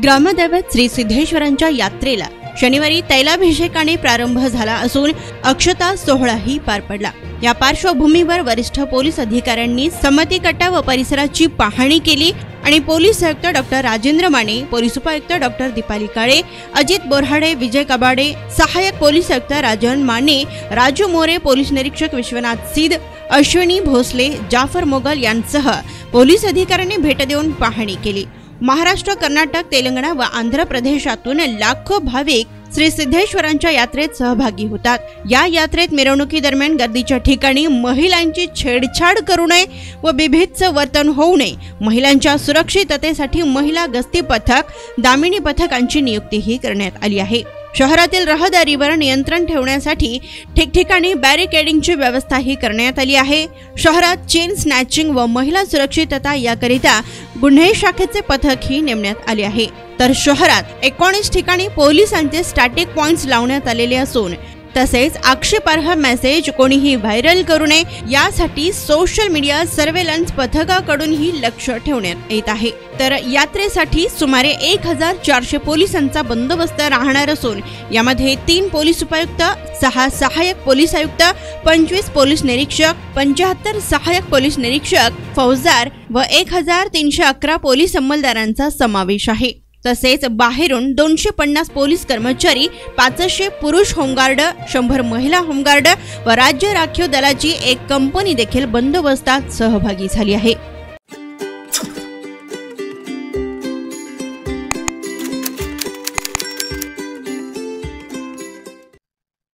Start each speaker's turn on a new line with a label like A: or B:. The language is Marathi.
A: ग्रामदैवत श्री सिद्धेश्वरांच्या यात्रेला शनिवारी तैलाभिषेकाने प्रारंभ झाला असून अक्षता सोहळाही पार पडला। या पार्श्वभूमीवर वरिष्ठ पोलीस अधिकाऱ्यांनी समती कट्टा व परिसराची पाहणी केली आणि पोलीस आयुक्त डॉक्टर राजेंद्र माने, पोलीस उपायुक्त डॉक्टर दीपाली काळे, अजित बोराडे, विजय कबाडे, सहाय्यक पोलीस आयुक्त राजन माने, राजू मोरे, पोलीस निरीक्षक विश्वनाथ सिद्ध, अश्विनी भोसले, जाफर मोगल यांसह पोलीस अधिकाऱ्यांनी भेट देऊन पाहणी केली। महाराष्ट्र, कर्नाटक, तेलंगणा व आंध्र प्रदेशातून लाखो भाविक श्री सिद्धेश्वरांच्या यात्रेत सहभागी होतात। या यात्रेत मिरवणुकी दरम्यान गर्दीच्या ठिकाणी महिलांची छेडछाड करू नये व बिभत्स वर्तन होऊ नये। महिलांच्या सुरक्षिततेसाठी महिला गस्ती पथक, दामिनी पथकांची नियुक्तीही करण्यात आली आहे। शहरातील रहदारीवर नियंत्रण ठेवण्यासाठी ठिकठिकाणी बॅरिकेडिंगची व्यवस्थाही करण्यात आली आहे। शहरात चेन स्नॅचिंग व महिला सुरक्षितता याकरिता गुन्हे शाखेचे पथकही नेमण्यात आले आहे। तर शहरात 19 ठिकाणी पोलिसांचे स्टॅटिक पॉइंट्स लावण्यात आलेले असून तसेच आक्षेपार्ह मेसेज कोणीही व्हायरल करू नये यासाठी सोशल मीडिया सर्वेलन्स पथकाकडूनही लक्ष ठेवण्यात येत आहे। तर यात्रेसाठी सुमारे 1400 पोलिसांचा बंदोबस्त राहणार असून यामध्ये 3 पोलीस उपायुक्त, 6 सहाय्यक पोलीस आयुक्त, 25 पोलीस निरीक्षक, 75 सहाय्यक पोलीस निरीक्षक, फौजदार व 1311 पोलीस अंमलदारांचा समावेश आहे। तसेच बाहेरून 250 पोलीस कर्मचारी, 500 पुरुष होमगार्ड, 100 महिला होमगार्ड व राज्य राखीव दलाची एक कंपनी देखील बंदोबस्तात सहभागी झाली आहे।